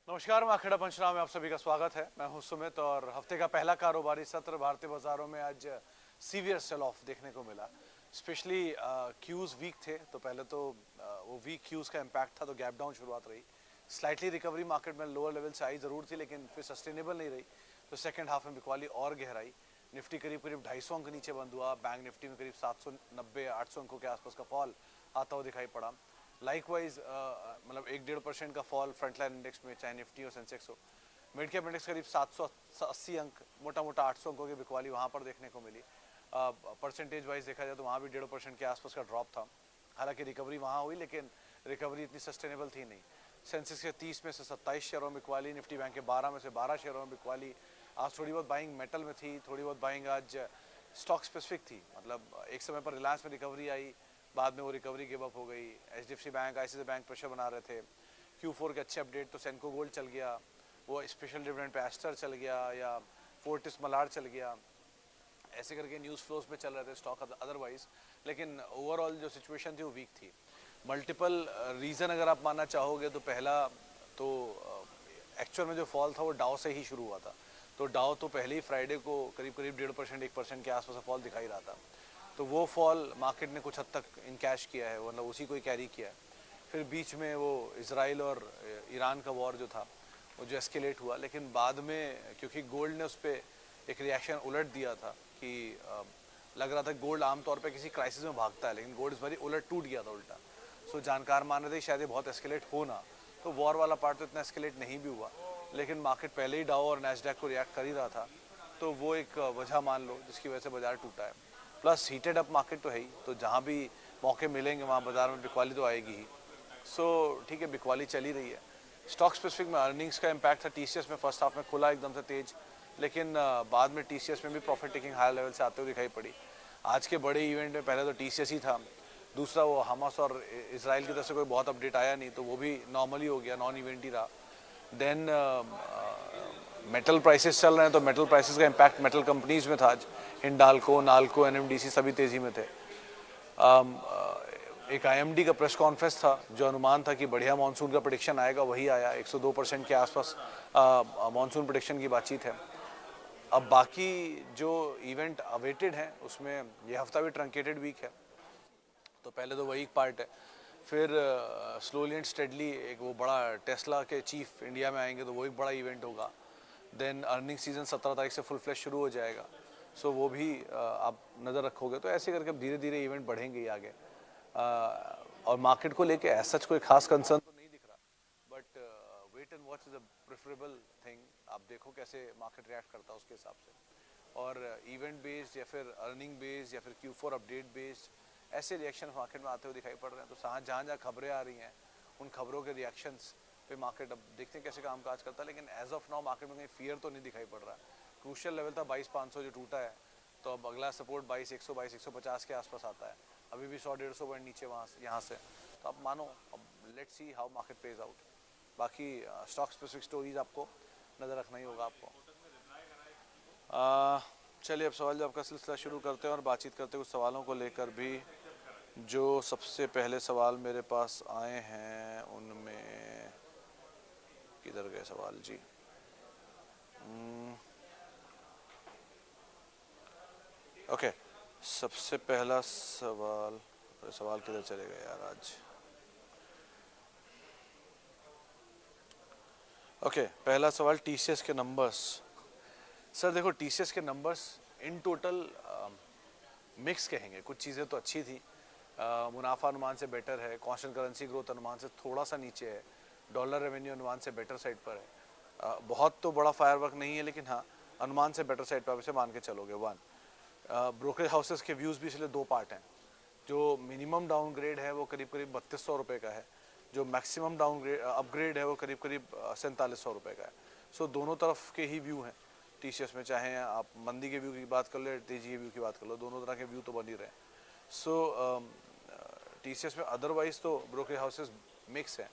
नमस्कार, मैं अखेड़ा पंचनामे में आप सभी का स्वागत है। मैं हूं सुमित और हफ्ते का पहला कारोबारी सत्र भारतीय बाजारों में आज सीवियर सेल ऑफ देखने को मिला। स्पेशली क्यूज वीक थे, तो पहले तो वो वीक क्यूज का इम्पैक्ट था, तो गैप डाउन शुरुआत रही। स्लाइटली रिकवरी मार्केट में लोअर लेवल से आई ज़रूर थी, लेकिन फिर सस्टेनेबल नहीं रही, तो सेकेंड हाफ में बिकवाली और गहराई। निफ्टी करीब करीब 250 अंक नीचे बंद हुआ। बैंक निफ्टी में करीब 790-800 अंकों के आसपास का फॉल आता हुआ दिखाई पड़ा। लाइकवाइज मतलब 1-1.5% का फॉल फ्रंटलाइन इंडेक्स में, चाहे निफ्टी हो सेंसेक्स हो। मिड कैप इंडेक्स करीब 780 अंक, मोटा मोटा 800 अंकों की बिकवाली वहाँ पर देखने को मिली। परसेंटेज वाइज देखा जाए तो वहाँ भी 1.5% के आसपास का ड्रॉप था। हालांकि रिकवरी वहाँ हुई, लेकिन रिकवरी इतनी सस्टेनेबल थी नहीं। सेंसेक्स के 30 में से 27 शेयरों में बिकवाली, निफ्टी बैंक के 12 में से 12 शेयरों में बिकवाली। आज थोड़ी बहुत बाइंग मेटल में थी, थोड़ी बहुत बाइंग आज स्टॉक स्पेसिफिक थी। मतलब एक समय पर रिलायंस में रिकवरी आई, बाद में वो रिकवरी गिव अप हो गई। HDFC bank, ICICI bank pressure बना रहे थे। Q4 के अच्छे अपडेट, तो सेंको गोल्ड चल गया, वो स्पेशल डिविडेंड पे एस्टर चल गया, या फोर्टिस मलाड चल गया। ऐसे करके न्यूज़ फ्लोज में चल रहे थे स्टॉक अदरवाइज, लेकिन ओवरऑल जो सिचुएशन थी वो वीक थी। मल्टीपल रीज़न अगर आप मानना चाहोगे, तो पहला तो एक्चुअल में जो फॉल था वो डाउ से ही शुरू हुआ था। तो डाउ तो पहले ही फ्राइडे को करीब करीब 1.5% के आसपास फॉल दिखाई रहा था। तो वो फॉल मार्केट ने कुछ हद तक इनकैश किया है, मतलब उसी को ही कैरी किया है। फिर बीच में वो इजराइल और ईरान का वॉर जो था, वो जो एस्केलेट हुआ, लेकिन बाद में क्योंकि गोल्ड ने उस पर एक रिएक्शन उलट दिया था कि लग रहा था गोल्ड आमतौर पे किसी क्राइसिस में भागता है, लेकिन गोल्ड इस बारी उलट टूट गया था उल्टा। सो जानकार मान रहे थे शायद ये बहुत एस्केलेट हो ना, तो वॉर वाला पार्ट तो इतना एस्केलेट नहीं भी हुआ, लेकिन मार्केट पहले ही डाउ और नैस्डैक को रिएक्ट कर ही रहा था। तो वो एक वजह मान लो जिसकी वजह से बाजार टूटा है। प्लस हीटेड अप मार्केट तो है ही, तो जहाँ भी मौके मिलेंगे वहाँ बाजार में बिकवाली तो आएगी ही। सो ठीक है, बिकवाली चली रही है। स्टॉक स्पेसिफिक में अर्निंग्स का इम्पैक्ट था। टीसीएस में फर्स्ट हाफ में खुला एकदम से तेज, लेकिन बाद में टीसीएस में भी प्रॉफिट टेकिंग हाई लेवल से आते हुए दिखाई पड़ी। आज के बड़े इवेंट में पहले तो टीसीएस ही था, दूसरा वो हमास और इसराइल की तरफ से कोई बहुत अपडेट आया नहीं, तो वो भी नॉर्मली हो गया, नॉन इवेंट ही रहा। देन मेटल प्राइसेस चल रहे हैं, तो मेटल प्राइसेस का इम्पैक्ट मेटल कंपनीज में था आज। हिंडाल्को, नाल्को, एनएमडीसी सभी तेजी में थे। एक आईएमडी का प्रेस कॉन्फ्रेंस था, जो अनुमान था कि बढ़िया मानसून का प्रेडिक्शन आएगा, वही आया। 102% के आसपास मानसून प्रेडिक्शन की बातचीत है। अब बाकी जो इवेंट अवेटेड हैं, उसमें ये हफ्ता भी ट्रंकेटेड वीक है, तो पहले तो वही पार्ट है। फिर स्लोली एंड स्टेडली एक वो बड़ा टेस्ला के चीफ इंडिया में आएंगे, तो वो एक बड़ा इवेंट होगा। देन अर्निंग सीजन 17 तारीख से फुल फ्लैश शुरू हो जाएगा, सो वो भी आप नज़र रखोगे। तो ऐसे करके धीरे धीरे इवेंट बढ़ेंगे ही आगे। और मार्केट को लेके ऐसा सच कोई खास कंसर्न तो नहीं दिख रहा, but wait and watch is a preferable thing. आप देखो कैसे मार्केट रिएक्ट करता है उसके हिसाब से। और इवेंट बेस्ड या फिर अर्निंग बेस्ड या फिर Q4 अपडेट बेस्ड ऐसे रिएक्शन मार्केट में आते हुए दिखाई पड़ रहे हैं। तो जहाँ जहाँ खबरें आ रही हैं, उन खबरों के रिएक्शंस पे मार्केट अब देखते हैं कैसे काम काज करता है। लेकिन एज ऑफ नाउ मार्केट में कहीं फियर तो नहीं दिखाई पड़ रहा। क्रूशियल लेवल था 22,500 जो टूटा है, तो अब अगला सपोर्ट 22,100 22,150 के आसपास आता है। अभी भी 100-150 पॉइंट नीचे वहाँ से, यहाँ से। तो अब मानो, अब let's see how market page out. बाकी स्टॉक स्पेसिफिक स्टोरीज आपको नज़र रखना ही होगा आपको। चलिए अब सवाल जवाब का सिलसिला शुरू करते हैं और बातचीत करते हैं कुछ सवालों को लेकर भी। जो सबसे पहले सवाल मेरे पास आए हैं उनमें, किधर गए सवाल जी? ओके, सबसे पहला सवाल, सवाल किधर चले गए यार आज? ओके, पहला सवाल टीसीएस के नंबर्स। सर देखो, टीसीएस के नंबर्स इन टोटल मिक्स कहेंगे। कुछ चीज़ें तो अच्छी थी, मुनाफा अनुमान से बेटर है, कांस्टेंट करेंसी ग्रोथ अनुमान से थोड़ा सा नीचे है, डॉलर रेवेन्यू अनुमान से बेटर साइड पर है। बहुत तो बड़ा फायरवर्क नहीं है, लेकिन हाँ अनुमान से बेटर साइड पर आप इसे मान के चलोगे। वन, ब्रोकरेज हाउसेस के व्यूज़ भी इसलिए दो पार्ट हैं। जो मिनिमम डाउनग्रेड है वो करीब करीब 3200 रुपये का है, जो मैक्सिमम डाउनग्रेड अपग्रेड है वो करीब करीब 4700 रुपये का है। सो दोनों तरफ के ही व्यू हैं टीसीएस में, चाहे आप मंदी के व्यू की बात कर लो या तेजी के व्यू की बात कर लो, दोनों तरह के व्यू तो बन ही रहे। सो टीसीएस में अदरवाइज तो ब्रोकरेज हाउसेस मिक्स है।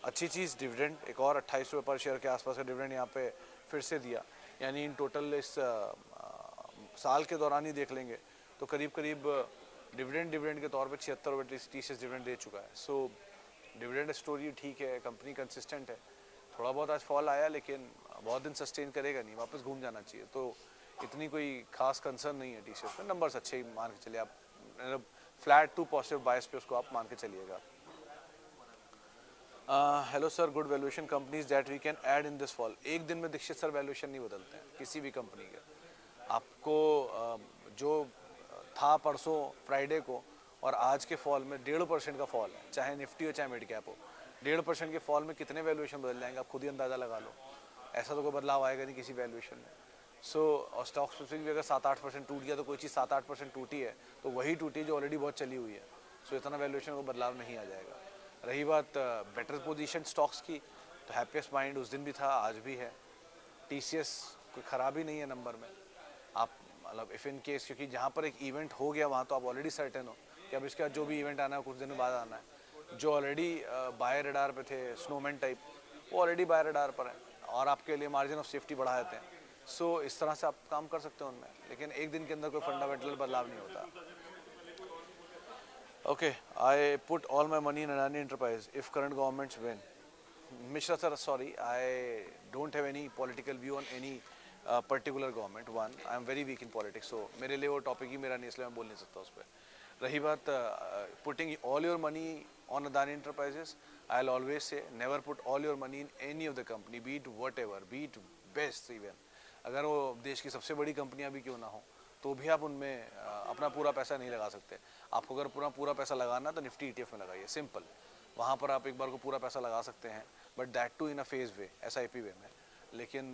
अच्छी चीज़ डिविडेंड, एक और 28 रुपये पर शेयर के आसपास का डिविडेंड यहाँ पे फिर से दिया, यानी इन टोटल इस साल के दौरान ही देख लेंगे तो करीब करीब डिविडेंड के तौर पे 76 रुपये टीसीएस डिविडेंड दे चुका है। सो डिविडेंड स्टोरी ठीक है, कंपनी कंसिस्टेंट है, थोड़ा बहुत आज फॉल आया, लेकिन बहुत दिन सस्टेन करेगा नहीं, वापस घूम जाना चाहिए। तो इतनी कोई खास कंसर्न नहीं है टीसीएस में, नंबर्स अच्छे ही मान के चलिए आप, फ्लैट टू पॉजिटिव बायस पे उसको आप मान के चलिएगा। Hello sir, good valuation companies that we can add in this fall. एक दिन में दीक्षित सर वैल्यूएशन नहीं बदलते हैं किसी भी कंपनी के। आपको जो था परसों फ्राइडे को और आज के फॉल में 1.5% का फॉल है, चाहे निफ्टी हो चाहे मिड कैप हो। 1.5% के फॉल में कितने वैल्यूएशन बदल जाएंगे आप खुद ही अंदाज़ा लगा लो। ऐसा तो कोई बदलाव आएगा नहीं किसी वैल्यूएशन में। और स्टॉक स्पेसिफिक भी अगर 7-8% टूट गया तो कोई चीज़ 7-8% टूटी है तो वही टूटी है जो ऑलरेडी बहुत चली हुई है। इतना वैल्यूएशन को बदलाव नहीं आ जाएगा। रही बात बेटर पोजीशन स्टॉक्स की, तो हैप्पीएस्ट माइंड उस दिन भी था, आज भी है। टीसीएस कोई ख़राबी नहीं है नंबर में। आप मतलब इफ़ इन केस, क्योंकि जहाँ पर एक इवेंट हो गया वहाँ तो आप ऑलरेडी सर्टेन हो कि अब इसके बाद जो भी इवेंट आना है कुछ दिनों बाद आना है। जो ऑलरेडी बाय रडार पे थे स्नोमैन टाइप, वो ऑलरेडी बाय रडार पर है और आपके लिए मार्जिन ऑफ सेफ्टी बढ़ा देते हैं। इस तरह से आप काम कर सकते हो उनमें, लेकिन एक दिन के अंदर कोई फंडामेंटल बदलाव नहीं होता। Okay, I put all my money in Adani Enterprise if current governments win. Mishra sir, sorry, I don't have any political view on any particular government. One, I am very weak in politics, so मेरे लिए वो topic ही मेरा नहीं, इसलिए मैं बोल नहीं सकता उस पर। रही बात putting all your money on Adani Enterprises, I'll always say never put all your money in any of the company, be it whatever, be it best even. अगर वो देश की सबसे बड़ी कंपनियां भी क्यों ना हो तो भी आप उनमें अपना पूरा पैसा नहीं लगा सकते। आपको अगर पूरा पैसा लगाना तो निफ्टी ईटीएफ में लगाइए, सिंपल। वहाँ पर आप एक बार को पूरा पैसा लगा सकते हैं, but that too in a phase way, SIP way में। लेकिन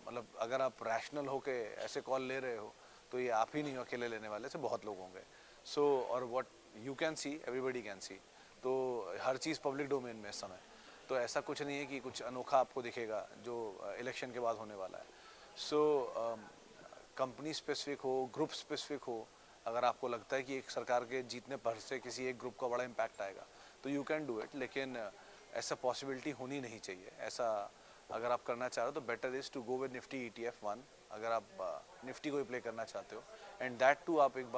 मतलब अगर आप रैशनल होके ऐसे कॉल ले रहे हो तो ये आप ही नहीं हो अकेले लेने वाले, से बहुत लोग होंगे। और what you can see everybody can see, तो हर चीज़ पब्लिक डोमेन में इस समय। तो ऐसा कुछ नहीं है कि कुछ अनोखा आपको दिखेगा जो इलेक्शन के बाद होने वाला है। कंपनी स्पेसिफिक हो, ग्रुप स्पेसिफिक हो, अगर आपको लगता है कि एक सरकार के जीतने पर से किसी एक ग्रुप का बड़ा इम्पैक्ट आएगा तो यू कैन डू इट, लेकिन ऐसा पॉसिबिलिटी होनी नहीं चाहिए। ऐसा अगर आप करना चाह रहे हो तो better is to go with Nifty ETF 1, अगर आप निफ्टी को ही प्ले करना चाहते हो। एंड दैट टू आप एक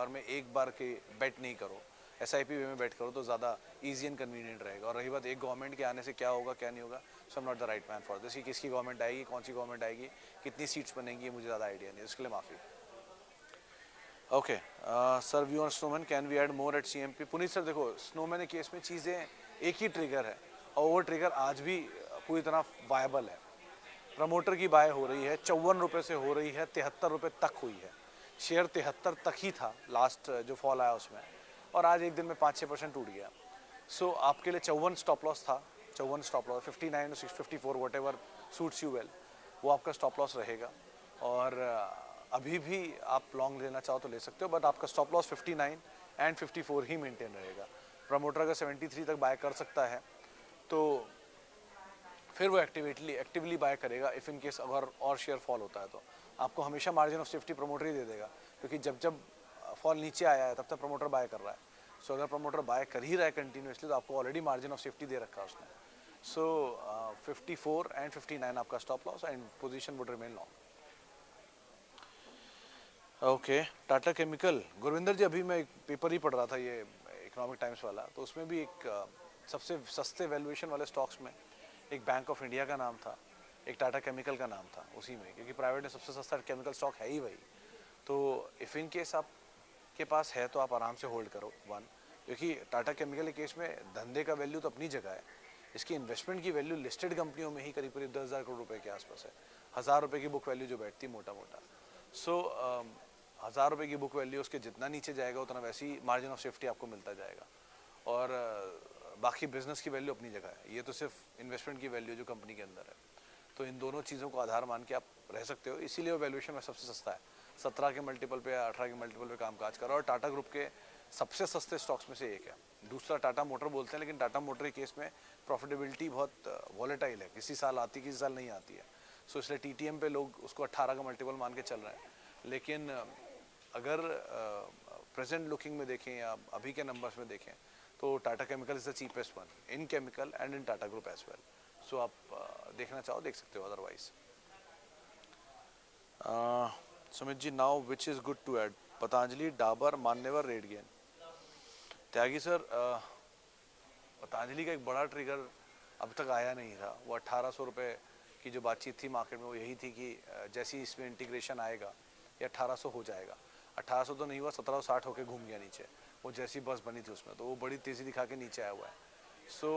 बार के बेट नहीं करो, एसआईपी वे में बेट करो तो ज़्यादा ईजी एंड कन्वीनियंट रहेगा। और रही बात एक गवर्नमेंट के आने से क्या होगा क्या नहीं होगा, so I am not the right man for this. किसकी गवर्नमेंट आएगी, कौन सी गवर्नमेंट आएगी, कितनी सीट्स बनेंगी, मुझे ज़्यादा आइडिया नहीं, इसके लिए माफ़ी। Okay sir, view on Snowman, can we add more at CMP? Puneet sir देखो, स्नोमैन के केस में चीज़ें एक ही ट्रिगर है और वो ट्रिगर आज भी पूरी तरह वायबल है। प्रमोटर की बाय हो रही है, 54 रुपये से हो रही है, 73 रुपये तक हुई है। शेयर 73 तक ही था लास्ट जो फॉल आया उसमें, और आज एक दिन में 5-6% टूट गया। आपके लिए 54 स्टॉप लॉस था, 54 stop loss, 59 654 what ever suits you well, वो आपका स्टॉप लॉस रहेगा। और अभी भी आप लॉन्ग लेना चाहो तो ले सकते हो, बट आपका stop loss 59 and 54 he maintain रहेगा। प्रमोटर अगर 73 तक बाय कर सकता है तो फिर वो एक्टिवली बाय करेगा। इफ़ इन केस अगर और शेयर फॉल होता है तो आपको हमेशा मार्जिन ऑफ सेफ्टी प्रमोटर ही दे देगा, क्योंकि जब फॉल नीचे आया है तब तक प्रमोटर बाय कर रहा है। अगर प्रमोटर बाय कर ही रहा है कंटिन्यूसली तो आपको ऑलरेडी मार्जिन ऑफ सेफ्टी दे रखा है उसने। 54 एंड 59 आपका stop loss and position would remain long. Okay, Tata Chemical, Gurvinder ji, अभी मैं एक पेपर ही पढ़ रहा था ये इकोनॉमिक टाइम्स वाला, तो उसमें भी एक सबसे सस्ते वैल्यूएशन वाले स्टॉक्स में एक बैंक ऑफ इंडिया का नाम था, एक टाटा केमिकल का नाम था उसी में, क्योंकि प्राइवेट में सबसे सस्ता केमिकल स्टॉक है ही वही। तो इफ़ इन केस आप के पास है तो आप आराम से होल्ड करो वन, क्योंकि टाटा केमिकल के केस में धंधे का वैल्यू तो अपनी जगह है, इसकी इन्वेस्टमेंट की वैल्यू लिस्टेड कंपनियों में ही करीब 10,000 करोड़ रुपए के आसपास है। 1,000 रुपये की बुक वैल्यू जो बैठती है मोटा मोटा। 1,000 रुपये की बुक वैल्यू, उसके जितना नीचे जाएगा उतना वैसी मार्जिन ऑफ सेफ्टी आपको मिलता जाएगा, और बाकी बिजनेस की वैल्यू अपनी जगह है। ये तो सिर्फ इन्वेस्टमेंट की वैल्यू जो कंपनी के अंदर है, तो इन दोनों चीज़ों को आधार मान के आप रह सकते हो, इसीलिए वो वैल्यूएशन में सबसे सस्ता है। 17 के मल्टीपल पे या 18 के मल्टीपल पे काम काज कर रहा है, और टाटा ग्रुप के सबसे सस्ते स्टॉक्स में से एक है। दूसरा टाटा मोटर बोलते हैं, लेकिन टाटा मोटर के केस में प्रॉफिटेबिलिटी बहुत वॉलेटाइल है, किसी साल आती किसी साल नहीं आती है। इसलिए टीटीएम पे लोग उसको 18 का मल्टीपल मान के चल रहे हैं। लेकिन अगर प्रेजेंट लुकिंग में देखें या अभी के नंबर्स में देखें तो Tata chemical is the cheapest one in chemical and in Tata group as well. आप देखना चाहो देख सकते हो, otherwise. Sumit ji, now which is good to add? Patanjali, Dabur, Manyavar, RateGain. Tyagi sir, Patanjali का एक बड़ा ट्रिगर अब तक आया नहीं था। वो 1800 रुपये की जो बातचीत थी मार्केट में वो यही थी कि जैसे ही इसमें इंटीग्रेशन आएगा ये 1800 हो जाएगा। 1800 तो नहीं हुआ, 1760 होके घूम गया नीचे। वो जैसी बस बनी थी उसमें तो वो बड़ी तेज़ी दिखा के नीचे आया हुआ है। सो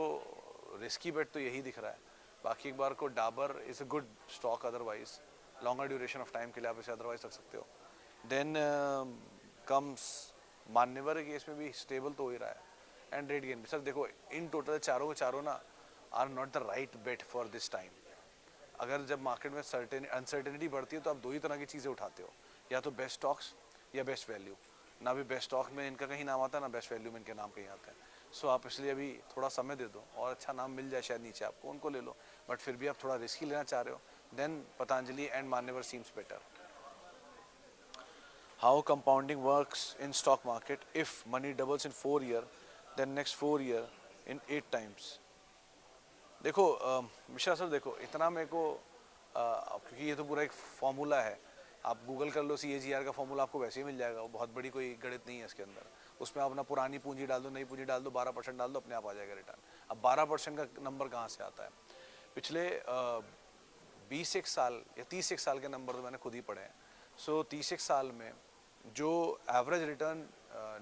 रिस्की बेट तो यही दिख रहा है। बाकी एक बार को Dabur is a good stock, otherwise longer duration of time के लिए आप इसे अदरवाइज रख सकते हो। देन कम्स मान्यवर केस में भी स्टेबल तो हो ही रहा है, एंड रेट गेन भी। सर देखो इन टोटल चारों के चारों ना are not the right bet for this time. अगर जब मार्केट में अनसर्टेनिटी बढ़ती है तो आप दो ही तरह की चीज़ें उठाते हो, या तो बेस्ट स्टॉक्स या बेस्ट वैल्यू। ना भी बेस्ट स्टॉक में इनका कहीं नाम आता है, ना बेस्ट वैल्यू में इनके नाम कहीं आते हैं। सो आप इसलिए अभी थोड़ा समय दे दो, और अच्छा नाम मिल जाए शायद नीचे आपको, उनको ले लो। बट फिर भी आप थोड़ा रिस्क ही लेना चाह रहे हो, देन पतंजलि एंड मान्यवर seems better. How compounding works in stock market: if money doubles in 4 year, then next 4 year in 8 times। देखो मिश्रा सर, देखो इतना मेरे को क्योंकि ये तो पूरा एक फॉर्मूला है, आप गूगल कर लो CAGR का फॉर्मूला, आपको वैसे ही मिल जाएगा। वो बहुत बड़ी कोई गणित नहीं है इसके अंदर। उसमें आप अपना पुरानी पूंजी डाल दो, नई पूंजी डाल दो, 12% डाल दो, अपने आप आ जाएगा रिटर्न। अब 12% का नंबर कहाँ से आता है? पिछले 20 साल या 30 साल के नंबर तो मैंने खुद ही पढ़े हैं। सो 30 साल में जो एवरेज रिटर्न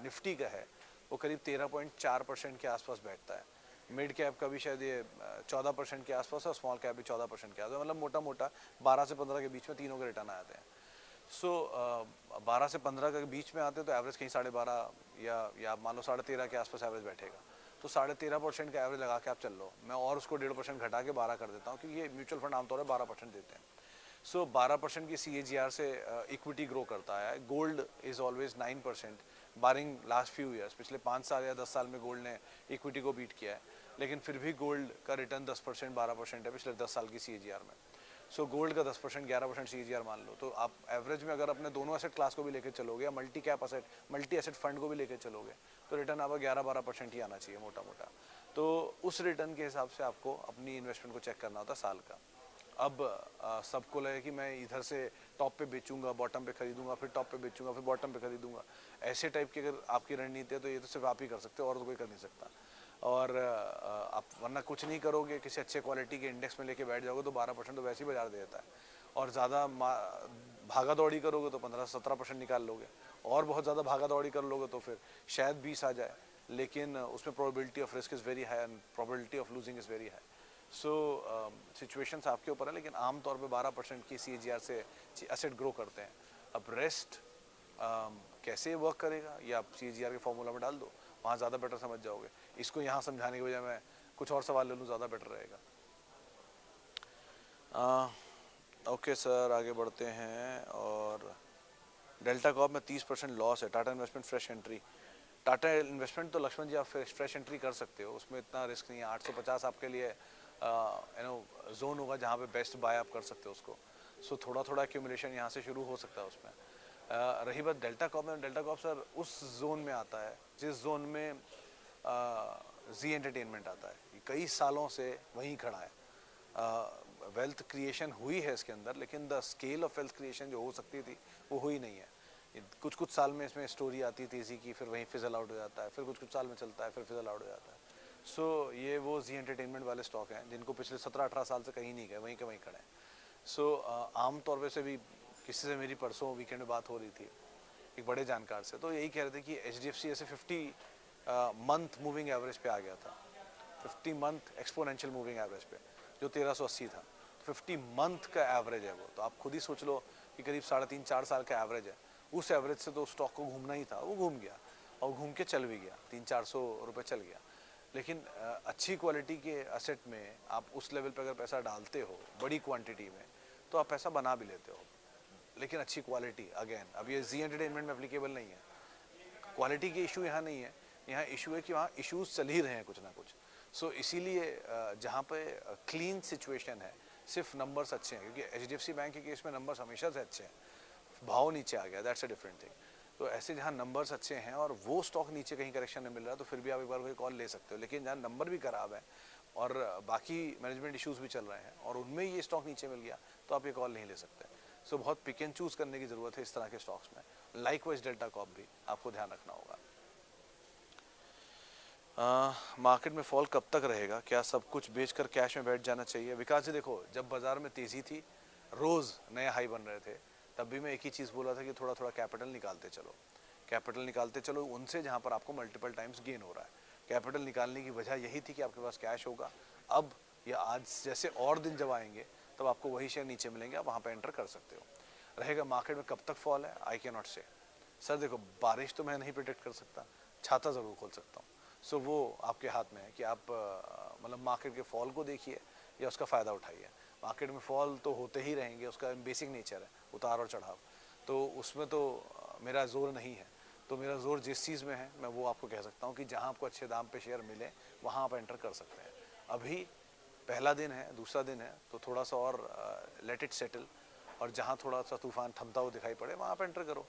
निफ्टी का है वो करीब 13.4% के आसपास बैठता है। मिड कैप का भी शायद ये 14% के आसपास, और स्मॉल कैप भी 14% के आसपास। मतलब मोटा मोटा 12 से 15 के बीच में तीनों के रिटर्न आते हैं। सो 12 से 15 के बीच में आते हैं तो एवरेज कहीं 12.5 या मान लो 13.5 के आसपास एवरेज बैठेगा। तो 13.5% का एवरेज लगा के आप चल लो। मैं और उसको 1.5% घटा के 12 कर देता हूँ, क्योंकि ये म्यूचुअल फंड आमतौर पर 12% देते हैं। सो 12% की CAGR से इक्विटी ग्रो करता है। Gold is always 9%, barring last few years. पिछले 5 साल या 10 साल में गोल्ड ने इक्विटी को बीट किया है, लेकिन फिर भी गोल्ड का रिटर्न 10% 12% है पिछले 10 साल की CAGR में। सो गोल्ड का 10% 11% CAGR मान लो, तो आप एवरेज में अगर अपने दोनों एसेट क्लास को भी लेकर चलोगे, या multi cap asset, multi asset fund को भी लेकर चलोगे, तो रिटर्न आपका 11-12% ही आना चाहिए मोटा मोटा। तो उस रिटर्न के हिसाब से आपको अपनी इन्वेस्टमेंट को चेक करना होता है साल का। अब सबको लगे कि मैं इधर से टॉप पे बेचूंगा, बॉटम पे खरीदूंगा, फिर टॉप पे बेचूंगा, फिर बॉटम पे खरीदूंगा, ऐसे टाइप की अगर आपकी रणनीति है तो ये तो सिर्फ आप ही कर सकते हो, और तो कोई कर नहीं सकता। और आप वरना कुछ नहीं करोगे, किसी अच्छे क्वालिटी के इंडेक्स में लेके बैठ जाओगे तो 12% तो वैसे ही बाजार दे देता है। और ज़्यादा भागा दौड़ी करोगे तो 15-17% निकाल लोगे, और बहुत ज़्यादा भागा दौड़ी कर लोगे तो फिर शायद 20 आ जाए, लेकिन उसमें probability of risk is very high and probability of losing is very high. So situations आपके ऊपर है, लेकिन आमतौर पे 12% की CAGR से एसेट ग्रो करते हैं। अब रेस्ट कैसे वर्क करेगा ये आप CAGR के फॉर्मूला में डाल दो, वहाँ ज़्यादा बेटर समझ जाओगे। इसको यहाँ समझाने की बजाय मैं कुछ और सवाल ले लूँ, ज़्यादा बेटर रहेगा। ओके सर, आगे बढ़ते हैं। और डेल्टा कॉर्प में 30% लॉस है, Tata investment fresh entry. Tata investment तो लक्ष्मण जी आप फ्रेश एंट्री कर सकते हो, उसमें इतना रिस्क नहीं है। 850 आपके लिए जोन होगा जहाँ पे बेस्ट बाय आप कर सकते हो उसको। सो थोड़ा थोड़ा एक्यूमुलेशन यहाँ से शुरू हो सकता है उसमें। रही बात डेल्टा कॉर्प में, डेल्टा कॉर्प सर उस जोन में आता है जिस जोन में जी एंटरटेनमेंट आता है। कई सालों से वहीं खड़ा है। वेल्थ क्रिएशन हुई है इसके अंदर, लेकिन the scale of wealth creation जो हो सकती थी वो हुई नहीं है। कुछ साल में इसमें स्टोरी आती तेज़ी की, फिर वहीं फिजल आउट हो जाता है, फिर कुछ साल में चलता है, फिर फिजल आउट हो जाता है। सो ये वो जी एंटरटेनमेंट वाले स्टॉक हैं जिनको पिछले 17-18 साल से कहीं नहीं गए, वहीं के वहीं खड़े हैं। सो आम तौर पे से भी किसी से मेरी परसों वीकेंड में बात हो रही थी एक बड़े जानकार से, तो यही कह रहे थे कि HDFC ऐसे 50 मंथ मूविंग एवरेज पे आ गया था, 50 मंथ एक्सपोनेंशियल मूविंग एवरेज पे, जो 1380 था। 50 मंथ का एवरेज है वो, तो आप खुद ही सोच लो कि करीब 3.5-4 साल का एवरेज है। उस एवरेज से तो स्टॉक को घूमना ही था, वो घूम गया, और घूम के चल भी गया, 300-400 रुपये चल गया। लेकिन अच्छी क्वालिटी के एसेट में आप उस लेवल पे अगर पैसा डालते हो बड़ी क्वांटिटी में, तो आप पैसा बना भी लेते हो, लेकिन अच्छी क्वालिटी। अगेन अब ये जी एंटरटेनमेंट में एप्लीकेबल नहीं है, क्वालिटी की इशू यहाँ नहीं है, यहाँ इशू है कि वहाँ इश्यूज चल ही रहे हैं कुछ ना कुछ। सो इसीलिए जहाँ पे क्लीन सिचुएशन है, सिर्फ नंबर्स अच्छे हैं, क्योंकि HDFC बैंक के केस में नंबर्स हमेशा से अच्छे हैं, भाव नीचे आ गया, दैट्स अ डिफरेंट थिंग। तो ऐसे जहाँ नंबर्स अच्छे हैं और वो स्टॉक नीचे कहीं करेक्शन में मिल रहा है, तो फिर भी आप एक बार वही कॉल ले सकते हो। लेकिन जहाँ नंबर भी खराब है और बाकी मैनेजमेंट इश्यूज भी चल रहे हैं और उनमें ये स्टॉक नीचे मिल गया, तो आप ये कॉल नहीं ले सकते। सो बहुत पिक एंड चूज करने की ज़रूरत है इस तरह के स्टॉक्स में। लाइकवाइज डेल्टा कॉर्प भी आपको ध्यान रखना होगा। मार्केट में फॉल कब तक रहेगा? क्या सब कुछ बेचकर कैश में बैठ जाना चाहिए? विकास जी देखो, जब बाजार में तेजी थी, रोज नए हाई बन रहे थे, तब भी मैं एक ही चीज़ बोला था कि थोड़ा थोड़ा कैपिटल निकालते चलो, कैपिटल निकालते चलो उनसे जहां पर आपको मल्टीपल टाइम्स गेन हो रहा है। कैपिटल निकालने की वजह यही थी कि आपके पास कैश होगा। अब या आज जैसे और दिन जब आएंगे तब आपको वही शेयर नीचे मिलेंगे, आप वहां पर एंटर कर सकते हो। रहेगा मार्केट में कब तक फॉल है, आई कैन नॉट से। सर देखो, बारिश तो मैं नहीं प्रिडिक्ट कर सकता, छाता ज़रूर खोल सकता हूँ। सो वो आपके हाथ में है कि आप मतलब मार्केट के फॉल को देखिए या उसका फ़ायदा उठाइए। मार्केट में फॉल तो होते ही रहेंगे, उसका बेसिक नेचर है उतार और चढ़ाव, तो उसमें तो मेरा जोर नहीं है। तो मेरा जोर जिस चीज़ में है मैं वो आपको कह सकता हूँ कि जहाँ आपको अच्छे दाम पे शेयर मिले वहाँ आप एंटर कर सकते हैं। अभी पहला दिन है, दूसरा दिन है, तो थोड़ा सा और लेट इट सेटल, और जहाँ थोड़ा सा तूफान थमता हुआ दिखाई पड़े वहाँ आप एंटर करो।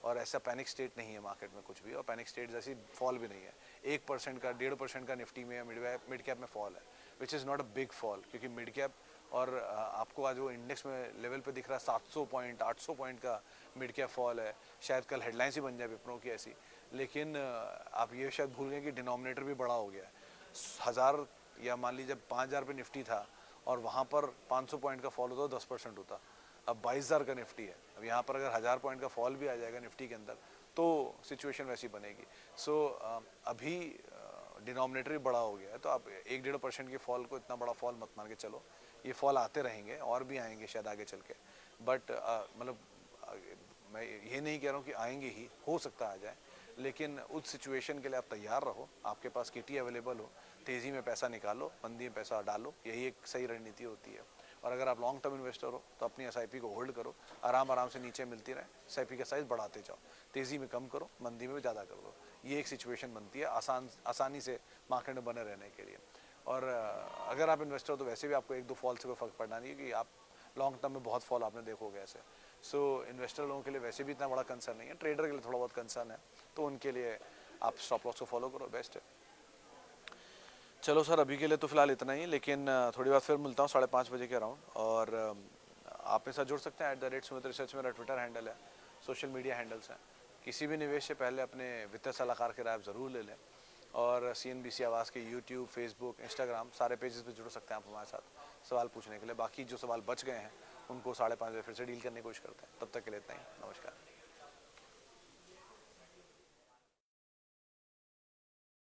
और ऐसा पैनिक स्टेट नहीं है मार्केट में कुछ भी, और पैनिक स्टेट जैसी फॉल भी नहीं है। 1% का 1.5% का निफ्टी में या मिड कैप में फॉल है, which is not a big fall, क्योंकि मिड कैप और आपको आज वो इंडेक्स में लेवल पे दिख रहा है 700 पॉइंट 800 पॉइंट का मिड कैप फॉल है। शायद कल हेडलाइंस ही बन जाए विप्रो की ऐसी। लेकिन आप ये शायद भूल गए कि डिनोमिनेटर भी बड़ा हो गया है। 1000 या मान लीजिए 5000 पे निफ्टी था और वहाँ पर 500 पॉइंट का फॉल होता तो 10% होता। अब 22,000 का निफ्टी है। अब यहाँ पर अगर 1000 पॉइंट का फॉल भी आ जाएगा निफ्टी के अंदर तो सिचुएशन वैसी बनेगी। सो अभी डिनोमिनेटर भी बड़ा हो गया है, तो आप 1-1.5% के फॉल को इतना बड़ा फॉल मत मान के चलो। ये फॉल आते रहेंगे और भी आएंगे शायद आगे चल के, बट मतलब मैं ये नहीं कह रहा हूँ कि आएंगे ही, हो सकता आ जाए, लेकिन उस सिचुएशन के लिए आप तैयार रहो, आपके पास किटी अवेलेबल हो, तेज़ी में पैसा निकालो, मंदी में पैसा डालो, यही एक सही रणनीति होती है। और अगर आप लॉन्ग टर्म इन्वेस्टर हो तो अपनी एसआईपी को होल्ड करो, आराम आराम से नीचे मिलती रहे, एसआईपी का साइज बढ़ाते जाओ, तेज़ी में कम करो, मंदी में ज़्यादा कर दो। ये एक सिचुएशन बनती है आसानी से मार्केट में बने रहने के लिए। और अगर आप इन्वेस्टर हो तो वैसे भी आपको 1-2 फॉल से कोई फर्क पड़ना नहीं है, कि आप लॉन्ग टर्म में बहुत फॉल आपने देखोगे ऐसे। सो इन्वेस्टर लोगों के लिए वैसे भी इतना बड़ा कंसर्न नहीं है, ट्रेडर के लिए थोड़ा बहुत कंसर्न है, तो उनके लिए आप स्टॉप लॉस को फॉलो करो, बेस्ट है। चलो सर, अभी के लिए तो फिलहाल इतना ही, लेकिन थोड़ी बार फिर मिलता हूँ 5:30 बजे के अराउंड। और आप मेरे साथ जुड़ सकते हैं, @सुमित रिसर्च मेरा ट्विटर हैंडल है, सोशल मीडिया हैंडल्स हैं। किसी भी निवेश से पहले अपने वित्तीय सलाहकार की राय ज़रूर ले लें। और CNBC आवाज़ के यूट्यूब, फेसबुक, इंस्टाग्राम सारे पेजेस पे जुड़ सकते हैं आप हमारे साथ सवाल पूछने के लिए। बाकी जो सवाल बच गए हैं उनको 5:30 बजे फिर से डील करने की कोशिश करते हैं। तब तक के लिए इतना ही, नमस्कार।